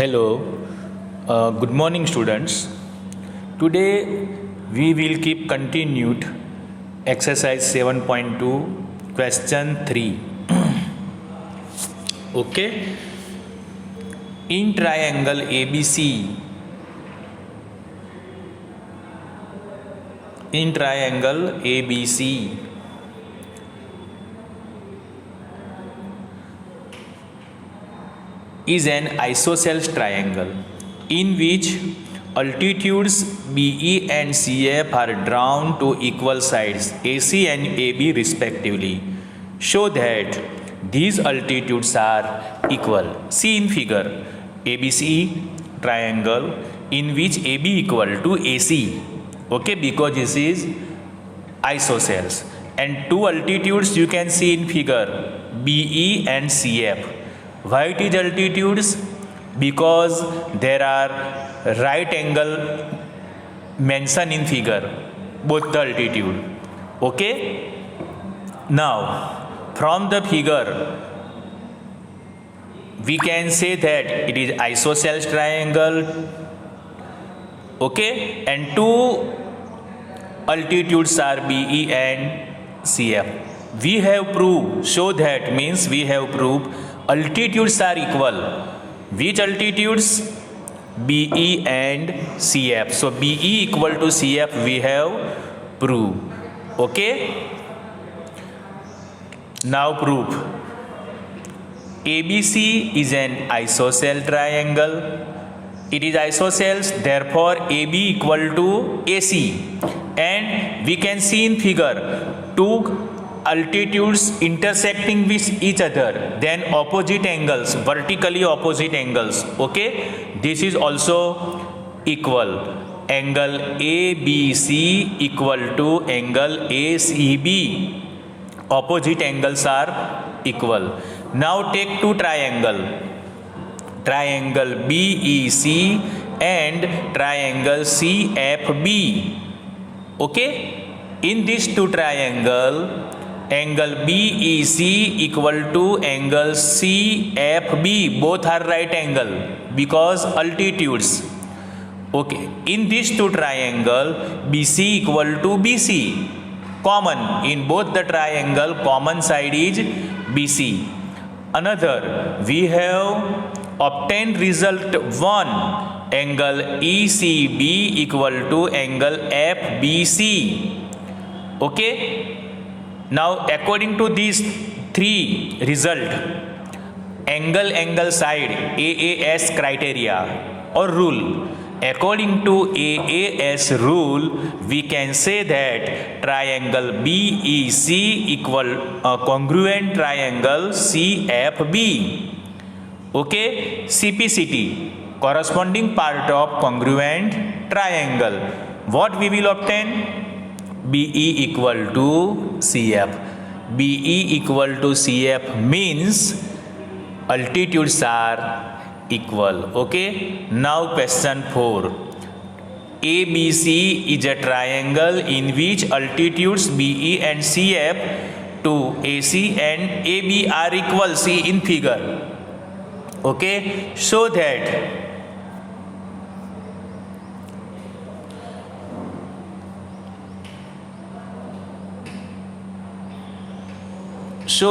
Hello, good morning, students. Today we will keep continued exercise 7.2, question 3. Okay, in triangle ABC, is an isosceles triangle in which altitudes BE and CF are drawn to equal sides AC and AB respectively. Show that these altitudes are equal. See in figure ABC triangle in which AB equal to AC. Okay, because this is isosceles, and two altitudes you can see in figure BE and CF. Why it is altitudes? Because there are right angle mentioned in figure, both the altitude. Okay. Now from the figure we can say that it is isosceles triangle. Okay, and two altitudes are BE and CF. We have proved, show that means we have proved altitudes are equal. Which altitudes? BE and CF. So BE equal to CF we have proved. Okay. Now proof. ABC is an isosceles triangle. It is isosceles, therefore AB equal to AC. And we can see in figure two altitudes intersecting with each other, then opposite angles, vertically opposite angles. Okay, this is also equal. Angle ABC equal to angle ACB. Opposite angles are equal. Now take two triangle BEC and triangle CFB. Okay, in these two triangle, angle BEC equal to angle CFB, both are right angle because altitudes. Okay, in these two triangle BC equal to BC, common in both the triangle, common side is BC. Another, we have obtained result 1, angle ECB equal to angle FBC. Okay. Now according to these three result, angle side AAS criteria or rule, according to AAS rule we can say that triangle BEC equal congruent triangle CFB. Okay, CPCT, corresponding part of congruent triangle. What we will obtain? BE equal to CF. BE equal to CF means altitudes are equal. Okay. Now question 4. ABC is a triangle in which altitudes BE and CF to AC and AB are equal. See in figure. Okay. Show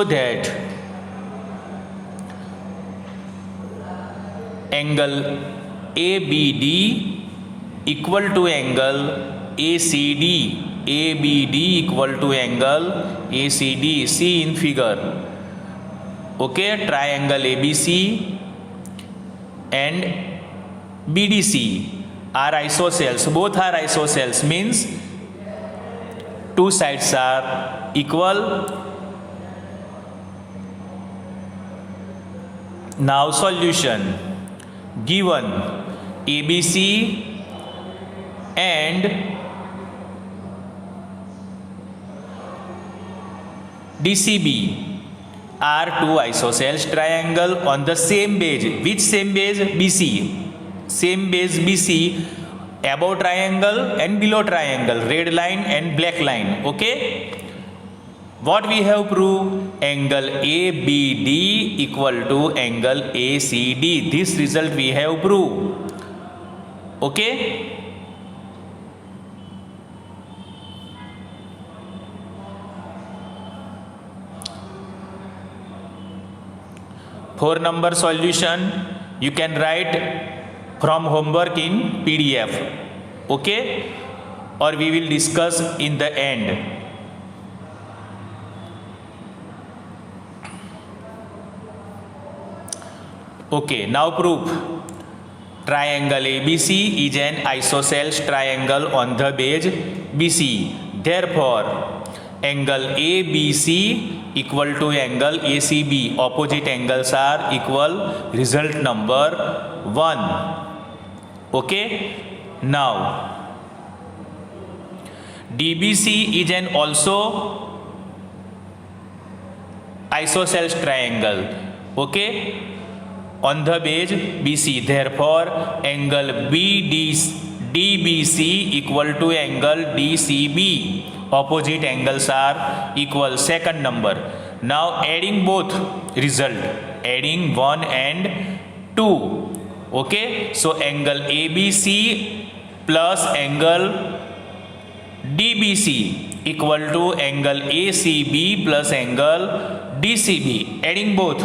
that angle ABD equal to angle ACD. ABD equal to angle ACD. See in figure. Okay, triangle ABC and BDC are isosceles. Both are isosceles means two sides are equal. Now solution. Given ABC and DCB are two isosceles triangle on the same base. Which same base? BC. Same base BC, above triangle and below triangle, red line and black line. Okay. What we have proved? Angle ABD equal to angle ACD. This result we have proved. Okay. Four number solution you can write from homework in PDF. Okay, or we will discuss in the end. Okay, now proof. Triangle ABC is an isosceles triangle on the base BC. Therefore, angle ABC equal to angle ACB. Opposite angles are equal. Result number 1. Okay. Now, DBC is an also isosceles triangle. Okay. On the base BC. Therefore, angle DBC equal to angle DCB. Opposite angles are equal. Second number. Now adding both result, adding 1 and 2. Okay, so angle ABC plus angle DBC equal to angle ACB plus angle DCB. Adding both.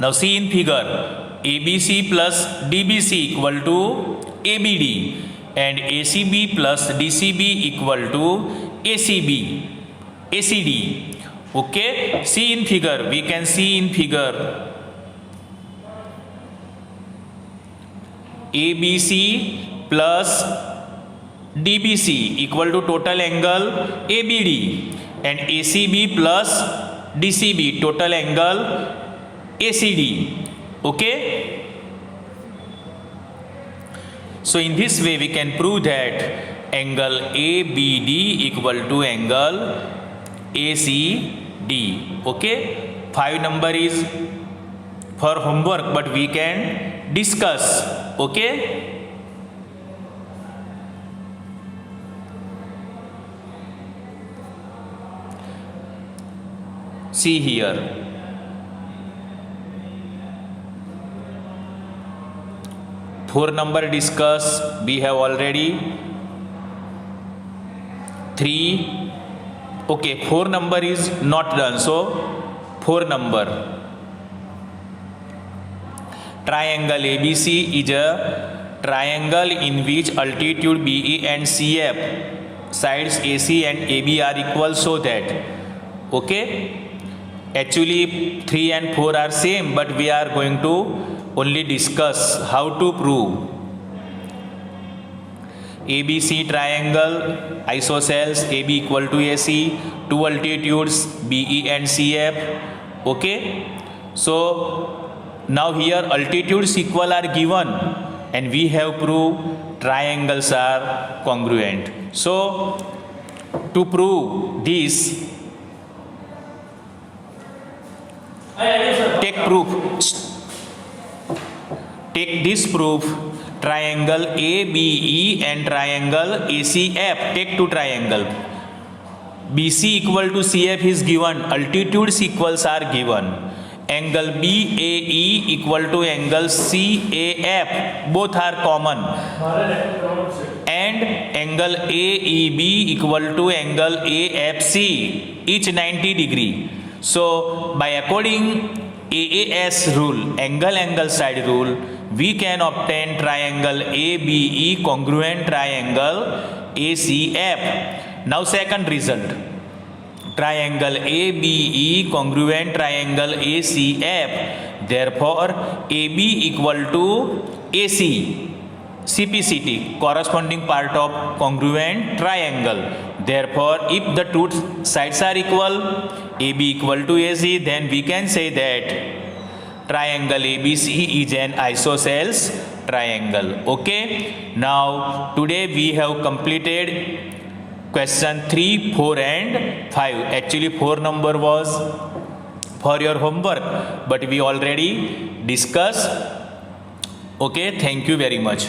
Now see in figure, ABC plus DBC equal to ABD and ACB plus DCB equal to ACD. Okay, see in figure, we can see in figure ABC plus DBC equal to total angle ABD and ACB plus DCB total angle ACD. Okay. So in this way we can prove that angle ABD equal to angle ACD. Okay. 5 number is for homework, but we can discuss. Okay. See here. 4 number discuss, we have already 3. Okay, 4 number is not done, so 4 number. Triangle ABC is a triangle in which altitude BE and CF, sides AC and AB are equal, so that, okay, actually 3 and 4 are same, but we are going to only discuss how to prove. ABC triangle, isosceles, AB equal to AC, two altitudes BE and CF. Okay, so now here altitudes equal are given and we have proved triangles are congruent. So to prove this, take proof. Take this proof, triangle ABE and triangle ACF. Take two triangle. BC equal to CF is given, altitudes equals are given. Angle BAE equal to angle CAF, both are common. And angle AEB equal to angle AFC, each 90 degree. So by according AAS rule, angle side rule, we can obtain triangle ABE congruent triangle ACF. Now second result, triangle ABE congruent triangle ACF. Therefore AB equal to AC, CPCT, corresponding part of congruent triangle. Therefore if the two sides are equal, AB equal to AC, then we can say that triangle ABC is an isosceles triangle. Okay. Now today we have completed question 3, 4 and 5. Actually 4 number was for your homework, but we already discussed. Okay. Thank you very much.